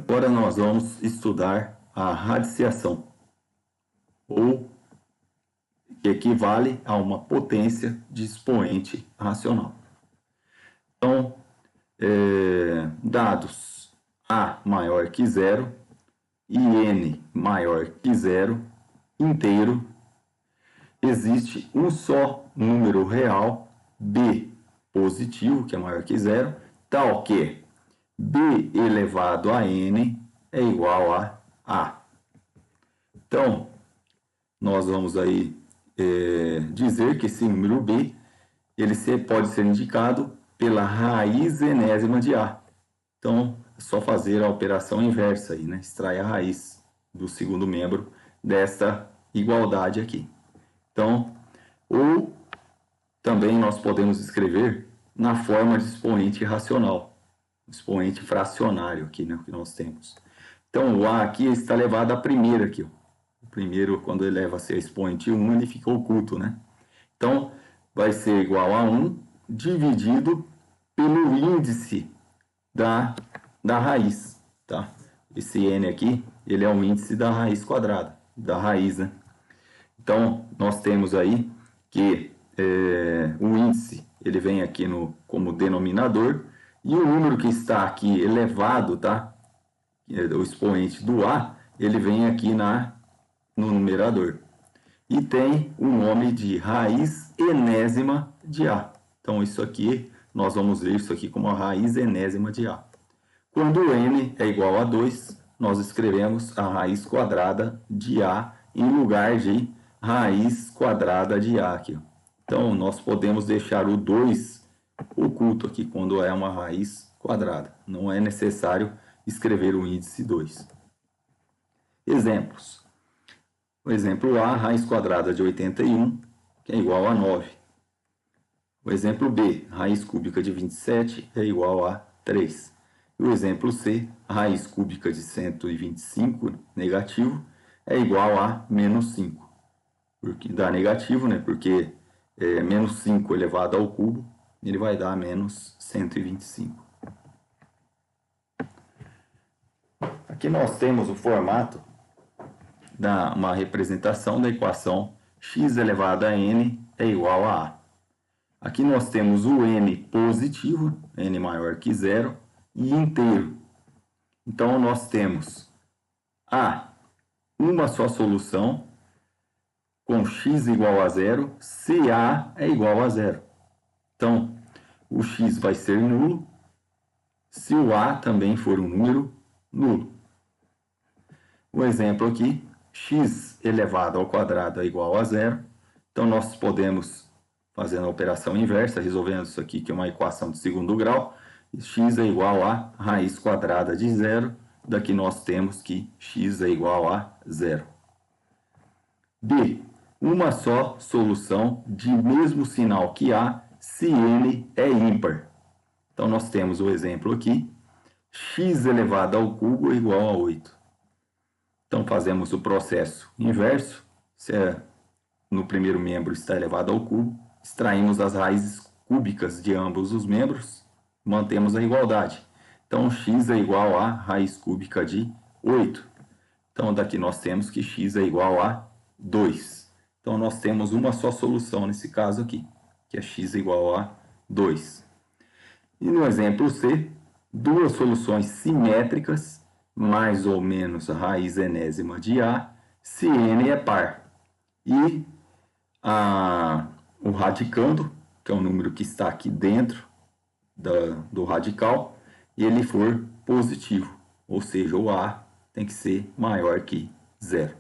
Agora nós vamos estudar a radiciação, ou que equivale a uma potência de expoente racional. Então, dados A maior que zero e N maior que zero inteiro, existe um só número real, B positivo, que é maior que zero, tal que B elevado a N é igual a A. Então, nós vamos aí dizer que esse número B ele pode ser indicado pela raiz enésima de A. Então, é só fazer a operação inversa aí, né? Extrair a raiz do segundo membro desta igualdade aqui. Então, ou também nós podemos escrever na forma de expoente racional, expoente fracionário aqui, né, que nós temos. Então, o A aqui está elevado à primeira aqui. O primeiro, quando ele eleva-se a expoente 1, ele fica oculto, né? Então, vai ser igual a 1 dividido pelo índice da raiz, tá? Esse N aqui, ele é o índice da raiz quadrada, da raiz, né? Então, nós temos aí que o índice, ele vem aqui como denominador, e o número que está aqui elevado, tá? O expoente do A, ele vem aqui no numerador. E tem o nome de raiz enésima de A. Então, isso aqui, nós vamos ver isso aqui como a raiz enésima de A. Quando N é igual a 2, nós escrevemos a raiz quadrada de A em lugar de raiz quadrada de A aqui. Então, nós podemos deixar o 2 oculto aqui quando é uma raiz quadrada. Não é necessário escrever o índice 2. Exemplos. O exemplo A, raiz quadrada de 81, que é igual a 9. O exemplo B, raiz cúbica de 27, é igual a 3. E o exemplo C, raiz cúbica de 125, negativo, é igual a menos 5. Porque dá negativo, né? Porque menos 5 elevado ao cubo, ele vai dar menos 125. Aqui nós temos o formato uma representação da equação x elevado a n é igual a A. Aqui nós temos o n positivo, n maior que zero, e inteiro. Então, nós temos A, uma só solução, com x igual a zero, se A é igual a zero. Então, o x vai ser nulo, se o A também for um número nulo. Um exemplo aqui, x elevado ao quadrado é igual a zero. Então, nós podemos, fazendo a operação inversa, resolvendo isso aqui, que é uma equação de segundo grau, x é igual a raiz quadrada de zero. Daqui nós temos que x é igual a zero. B, uma só solução de mesmo sinal que A, se n é ímpar. Então, nós temos o exemplo aqui, x elevado ao cubo é igual a 8. Então, fazemos o processo inverso. Se no primeiro membro está elevado ao cubo, extraímos as raízes cúbicas de ambos os membros, mantemos a igualdade. Então, x é igual a raiz cúbica de 8. Então, daqui nós temos que x é igual a 2. Então, nós temos uma só solução nesse caso aqui, que é x é igual a 2. E no exemplo C, duas soluções simétricas, mais ou menos a raiz enésima de A, se n é par. E o radicando, que é o número que está aqui dentro do radical, e ele for positivo, ou seja, o A tem que ser maior que zero.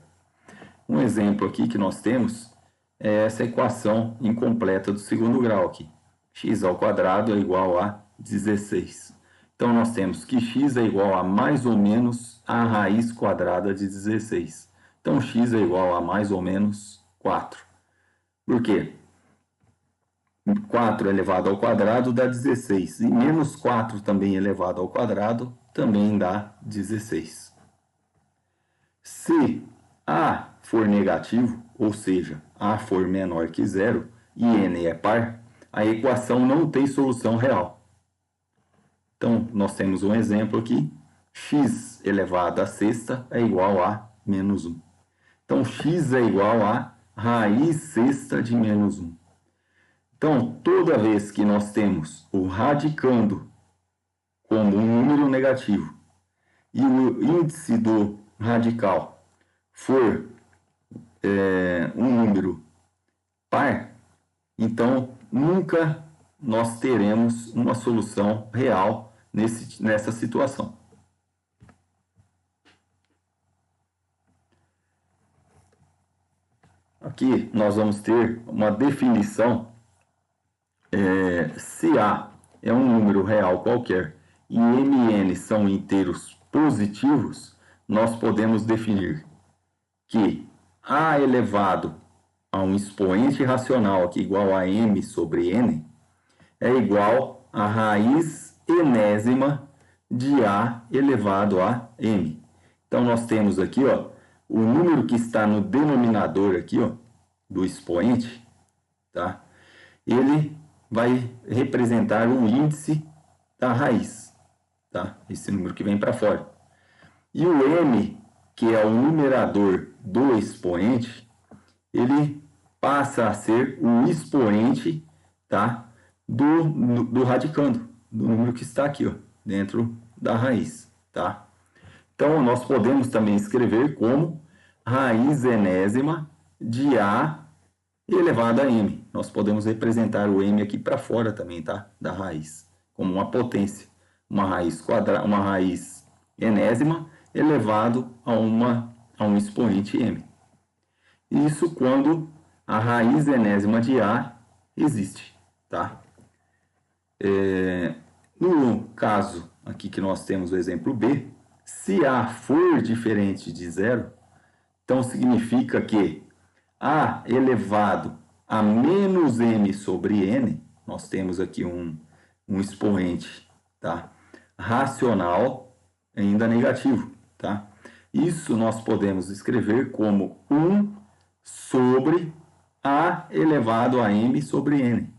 Um exemplo aqui que nós temos é essa equação incompleta do segundo grau aqui. X ao quadrado é igual a 16. Então, nós temos que x é igual a mais ou menos a raiz quadrada de 16. Então, x é igual a mais ou menos 4. Por quê? 4 elevado ao quadrado dá 16. E menos 4 também elevado ao quadrado também dá 16. Se A for negativo, ou seja, A for menor que zero e n é par, a equação não tem solução real. Então, nós temos um exemplo aqui, x elevado à sexta é igual a menos 1. Então, x é igual a raiz sexta de menos 1. Então, toda vez que nós temos o radicando como um número negativo e o índice do radical for um número par, então nunca nós teremos uma solução real nessa situação. Aqui nós vamos ter uma definição. Se A é um número real qualquer e Mn são inteiros positivos, nós podemos definir que A elevado a um expoente racional aqui igual a M sobre N é igual a raiz enésima de A elevado a M. Então, nós temos aqui, ó, o número que está no denominador aqui, ó, do expoente, tá? Ele vai representar o índice da raiz, tá? Esse número que vem para fora. E o M, que é o numerador do expoente, ele passa a ser o expoente, tá? Do radicando, do número que está aqui, ó, dentro da raiz, tá? Então, nós podemos também escrever como raiz enésima de A elevado a M. Nós podemos representar o M aqui para fora também, tá? Da raiz, como uma potência. Uma raiz enésima elevado a um expoente M. Isso quando a raiz enésima de A existe, tá? No caso aqui que nós temos o exemplo B, se A for diferente de zero, então significa que A elevado a menos M sobre N, nós temos aqui um expoente, tá? Racional ainda negativo, tá? Isso nós podemos escrever como 1 sobre A elevado a M sobre N.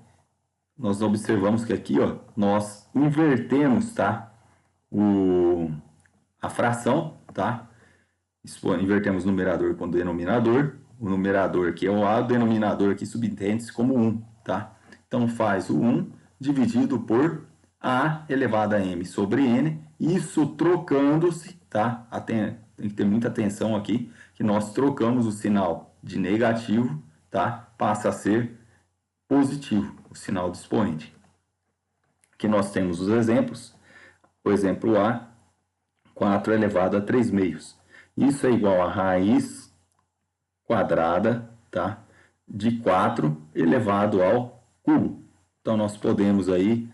Nós observamos que aqui, ó, nós invertemos, tá? A fração, tá? Invertemos o numerador com o denominador. O numerador aqui é o A, o denominador aqui subentende-se como 1, tá? Então, faz o 1 dividido por A elevado a M sobre N, isso trocando-se, tá? Tem que ter muita atenção aqui, que nós trocamos o sinal de negativo, tá? Passa a ser positivo, o sinal do expoente. Aqui nós temos os exemplos. O exemplo A, 4 elevado a 3 meios. Isso é igual a raiz quadrada, tá? De 4 elevado ao cubo. Então, nós podemos aí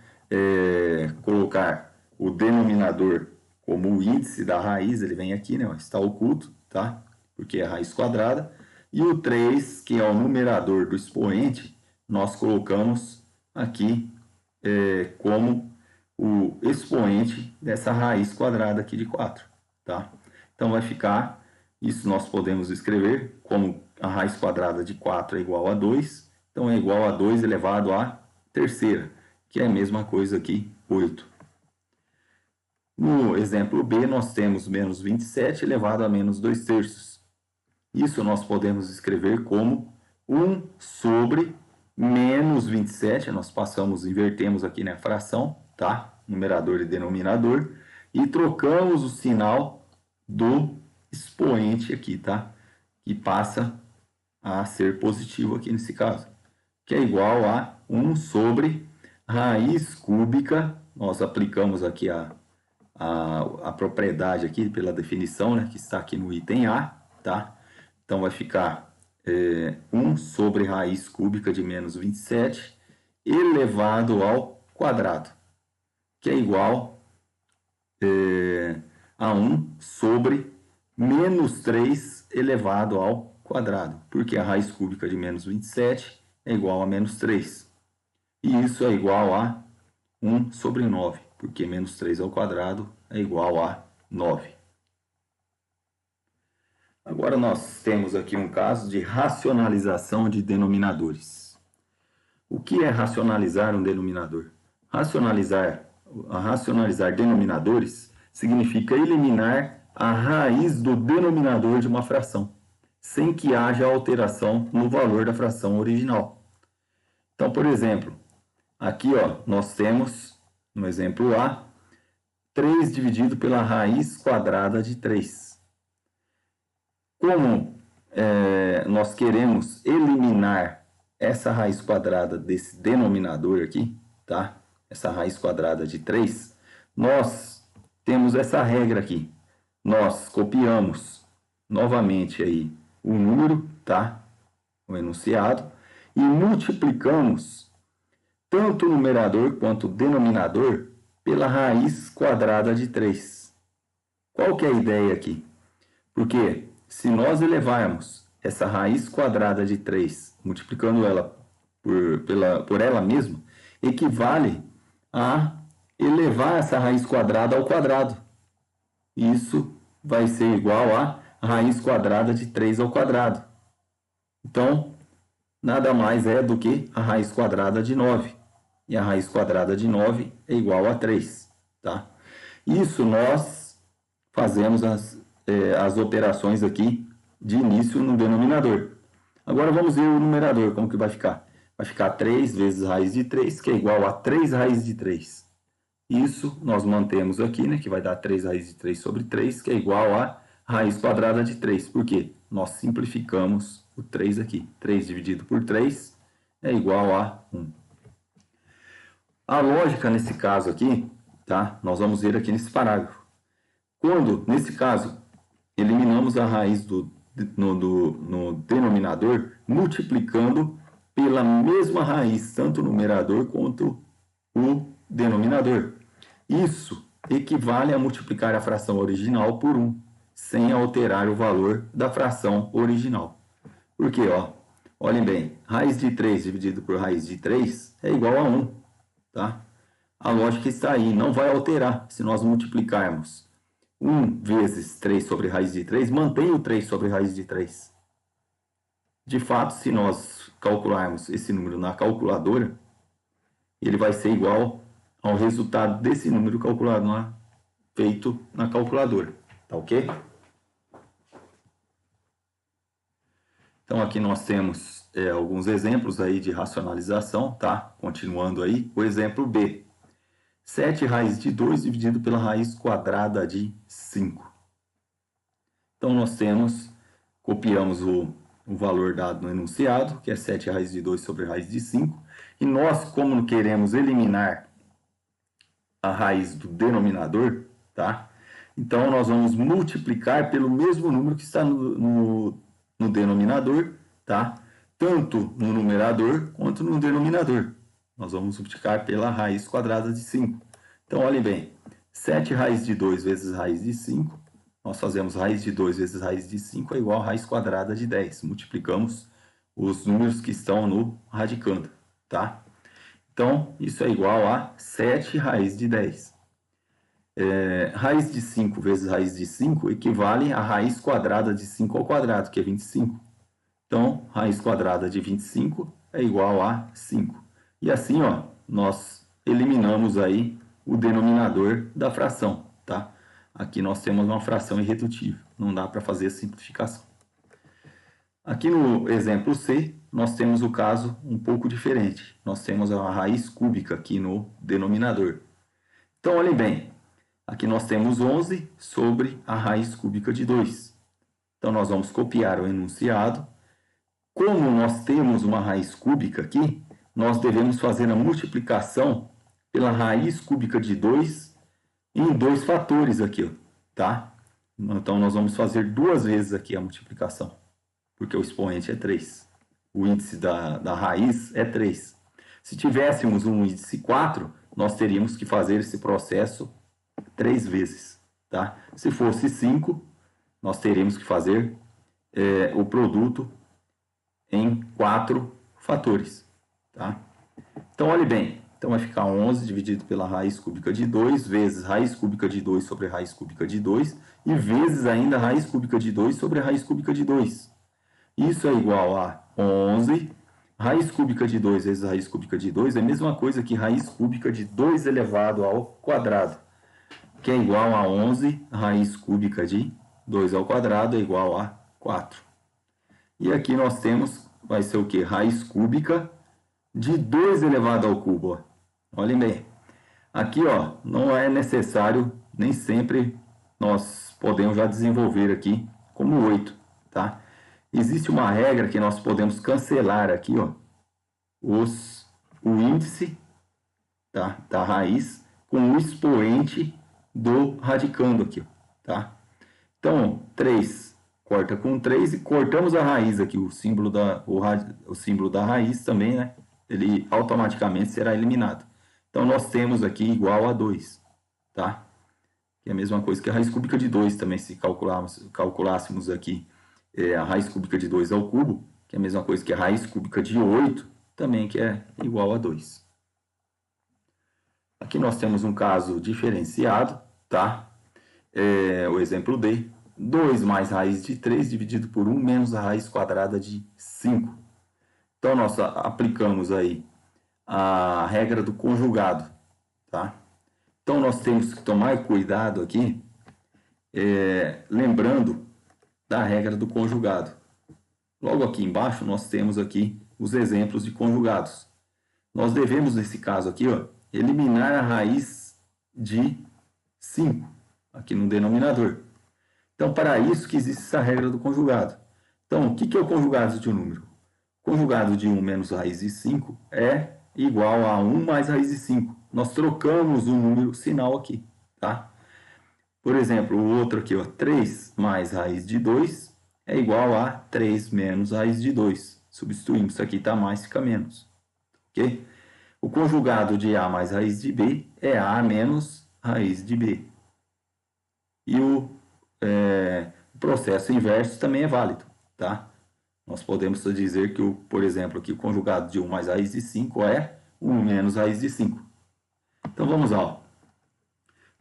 colocar o denominador como o índice da raiz, ele vem aqui, né? Está oculto, tá? Porque é a raiz quadrada. E o 3, que é o numerador do expoente, nós colocamos aqui como o expoente dessa raiz quadrada aqui de 4, tá? Então, vai ficar, isso nós podemos escrever como a raiz quadrada de 4 é igual a 2, então é igual a 2 elevado à terceira, que é a mesma coisa aqui, 8. No exemplo B, nós temos menos 27 elevado a menos 2 terços. Isso nós podemos escrever como 1 sobre menos 27, nós invertemos aqui na fração, tá? Numerador e denominador, e trocamos o sinal do expoente aqui, tá? Que passa a ser positivo aqui nesse caso, que é igual a 1 sobre raiz cúbica, nós aplicamos aqui a propriedade aqui pela definição, né, que está aqui no item A, tá? Então, vai ficar 1 sobre raiz cúbica de menos 27 elevado ao quadrado, que é igual a 1 sobre menos 3 elevado ao quadrado, porque a raiz cúbica de menos 27 é igual a menos 3. E isso é igual a 1 sobre 9, porque menos 3 ao quadrado é igual a 9. Agora nós temos aqui um caso de racionalização de denominadores. O que é racionalizar um denominador? Racionalizar denominadores significa eliminar a raiz do denominador de uma fração, sem que haja alteração no valor da fração original. Então, por exemplo, aqui ó, nós temos, no exemplo A, 3 dividido pela raiz quadrada de 3. Como nós queremos eliminar essa raiz quadrada desse denominador aqui, tá? Essa raiz quadrada de 3, nós temos essa regra aqui. Nós copiamos novamente aí o número, tá? O enunciado, e multiplicamos tanto o numerador quanto o denominador pela raiz quadrada de 3. Qual que é a ideia aqui? Porque se nós elevarmos essa raiz quadrada de 3, multiplicando ela por ela mesma, equivale a elevar essa raiz quadrada ao quadrado. Isso vai ser igual a raiz quadrada de 3 ao quadrado. Então, nada mais é do que a raiz quadrada de 9. E a raiz quadrada de 9 é igual a 3. Tá? Isso nós fazemos as operações aqui de início no denominador. Agora vamos ver o numerador, como que vai ficar. Vai ficar 3 vezes raiz de 3, que é igual a 3 raiz de 3. Isso nós mantemos aqui, né, que vai dar 3 raiz de 3 sobre 3, que é igual a raiz quadrada de 3. Por quê? Nós simplificamos o 3 aqui. 3 dividido por 3 é igual a 1. A lógica nesse caso aqui, tá? Nós vamos ver aqui nesse parágrafo. Quando, nesse caso, eliminamos a raiz no denominador, multiplicando pela mesma raiz, tanto o numerador quanto o denominador. Isso equivale a multiplicar a fração original por 1, sem alterar o valor da fração original. Por quê? Olhem bem, raiz de 3 dividido por raiz de 3 é igual a 1. Tá? A lógica está aí, não vai alterar. Se nós multiplicarmos 1 vezes 3 sobre raiz de 3, mantém o 3 sobre raiz de 3. De fato, se nós calcularmos esse número na calculadora, ele vai ser igual ao resultado desse número calculado feito na calculadora. Tá ok? Então, aqui nós temos alguns exemplos aí de racionalização, tá? Continuando aí, o exemplo B. 7 raiz de 2 dividido pela raiz quadrada de 5. Então, nós copiamos o valor dado no enunciado, que é 7 raiz de 2 sobre raiz de 5. E nós, como queremos eliminar a raiz do denominador, tá? Então, nós vamos multiplicar pelo mesmo número que está no denominador, tá? Tanto no numerador quanto no denominador. Nós vamos multiplicar pela raiz quadrada de 5. Então, olhem bem, 7 raiz de 2 vezes raiz de 5, nós fazemos raiz de 2 vezes raiz de 5 é igual a raiz quadrada de 10. Multiplicamos os números que estão no radicando, tá? Então, isso é igual a 7 raiz de 10. Raiz de 5 vezes raiz de 5 equivale a raiz quadrada de 5 ao quadrado, que é 25. Então, raiz quadrada de 25 é igual a 5. E assim, nós eliminamos aí o denominador da fração, tá? Aqui nós temos uma fração irredutível, não dá para fazer a simplificação. Aqui no exemplo C, nós temos o caso um pouco diferente. Nós temos a raiz cúbica aqui no denominador. Então, olhem bem, aqui nós temos 11 sobre a raiz cúbica de 2. Então, nós vamos copiar o enunciado. Como nós temos uma raiz cúbica aqui, nós devemos fazer a multiplicação pela raiz cúbica de 2 em 2 fatores aqui, tá? Então, nós vamos fazer 2 vezes aqui a multiplicação, porque o expoente é 3. O índice da raiz é 3. Se tivéssemos um índice 4, nós teríamos que fazer esse processo 3 vezes, tá? Se fosse 5, nós teríamos que fazer o produto em 4 fatores, tá? Então, olhe bem. Então, vai ficar 11 dividido pela raiz cúbica de 2, vezes raiz cúbica de 2 sobre raiz cúbica de 2, e vezes ainda raiz cúbica de 2 sobre raiz cúbica de 2. Isso é igual a 11. Raiz cúbica de 2 vezes raiz cúbica de 2 é a mesma coisa que raiz cúbica de 2 elevado ao quadrado. que é igual a 11 raiz cúbica de 2 ao quadrado é igual a 4. E aqui nós temos, vai ser o que? Raiz cúbica de 2 elevado ao cubo. Ó. Olhem bem. Aqui, ó, não é necessário, nem sempre nós podemos já desenvolver aqui como 8, tá? Existe uma regra que nós podemos cancelar aqui, ó, o índice, tá, da raiz com o expoente do radicando aqui, tá? Então, 3 corta com 3 e cortamos a raiz aqui, o símbolo da raiz também, né? Ele automaticamente será eliminado. Então, nós temos aqui igual a 2, tá? Que é a mesma coisa que a raiz cúbica de 2 também, se calculássemos aqui a raiz cúbica de 2 ao cubo, que é a mesma coisa que a raiz cúbica de 8, também que é igual a 2. Aqui nós temos um caso diferenciado, tá? O exemplo D, 2 mais raiz de 3 dividido por 1 menos a raiz quadrada de 5. Então, nós aplicamos aí a regra do conjugado, tá? Então, nós temos que tomar cuidado aqui, lembrando da regra do conjugado. Logo aqui embaixo, nós temos aqui os exemplos de conjugados. Nós devemos, nesse caso aqui, ó, eliminar a raiz de 5, aqui no denominador. Então, para isso que existe essa regra do conjugado. Então, o que é o conjugado de um número? O conjugado de 1 menos raiz de 5 é igual a 1 mais raiz de 5. Nós trocamos o número sinal aqui, tá? Por exemplo, o outro aqui, ó, 3 mais raiz de 2 é igual a 3 menos raiz de 2. Substituímos, isso aqui está mais, fica menos. Ok? O conjugado de A mais raiz de B é A menos raiz de B. E o processo inverso também é válido, tá? Nós podemos dizer que, por exemplo, que o conjugado de 1 mais raiz de 5 é 1 menos raiz de 5. Então, vamos lá.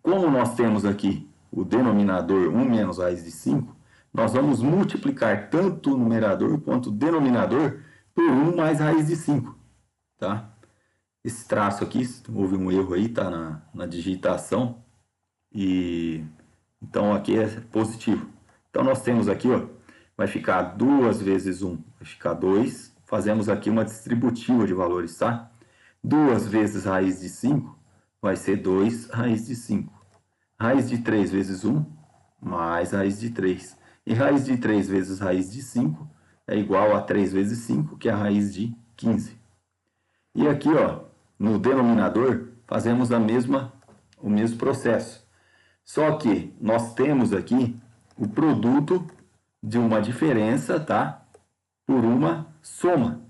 Como nós temos aqui o denominador 1 menos raiz de 5, nós vamos multiplicar tanto o numerador quanto o denominador por 1 mais raiz de 5, tá? Esse traço aqui, houve um erro aí, tá na digitação, e então aqui é positivo. Então, nós temos aqui, ó, vai ficar 2 vezes 1, vai ficar 2. Fazemos aqui uma distributiva de valores, tá? 2 vezes raiz de 5 vai ser 2 raiz de 5. Raiz de 3 vezes 1, mais raiz de 3. E raiz de 3 vezes raiz de 5 é igual a 3 vezes 5, que é a raiz de 15. E aqui, ó, no denominador, fazemos o mesmo processo. Só que nós temos aqui o produto de uma diferença, tá? Por uma soma.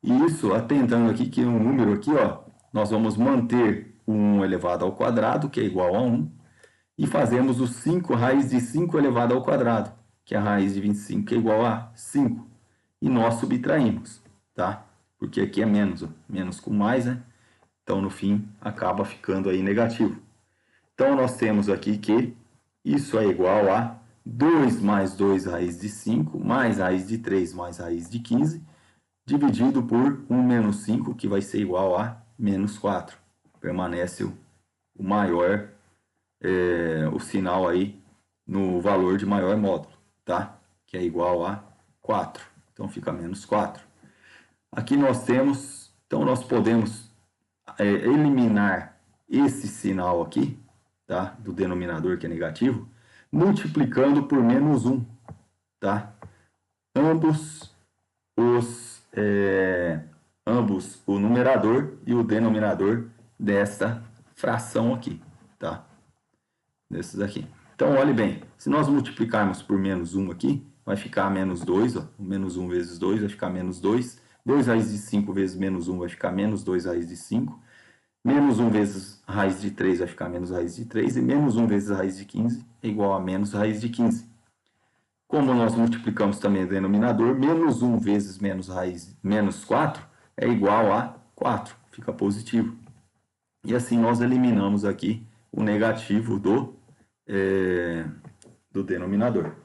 E isso, atentando aqui que um número aqui, ó, nós vamos manter o 1 elevado ao quadrado, que é igual a 1, e fazemos o 5 raiz de 5 elevado ao quadrado, que é a raiz de 25, que é igual a 5. E nós subtraímos, tá? Porque aqui é menos, ó, menos com mais, né? Então, no fim, acaba ficando aí negativo. Então, nós temos aqui que isso é igual a 2 mais 2 raiz de 5, mais raiz de 3 mais raiz de 15, dividido por 1 menos 5, que vai ser igual a menos 4. Permanece o maior, o sinal aí no valor de maior módulo, tá? Que é igual a 4. Então, fica menos 4. Aqui nós temos, então nós podemos eliminar esse sinal aqui, tá? Do denominador que é negativo, multiplicando por menos 1, tá? Ambos o numerador e o denominador desta fração aqui, tá? Desses aqui. Então, olhe bem, se nós multiplicarmos por menos 1 aqui, vai ficar menos 2, ó, menos 1 vezes 2 vai ficar menos 2, 2 raiz de 5 vezes menos 1 vai ficar menos 2 raiz de 5, menos 1 vezes raiz de 3 vai ficar menos raiz de 3, e menos 1 vezes raiz de 15 é igual a menos raiz de 15. Como nós multiplicamos também o denominador, menos 1 vezes menos 4 é igual a 4, fica positivo. E assim nós eliminamos aqui o negativo do denominador.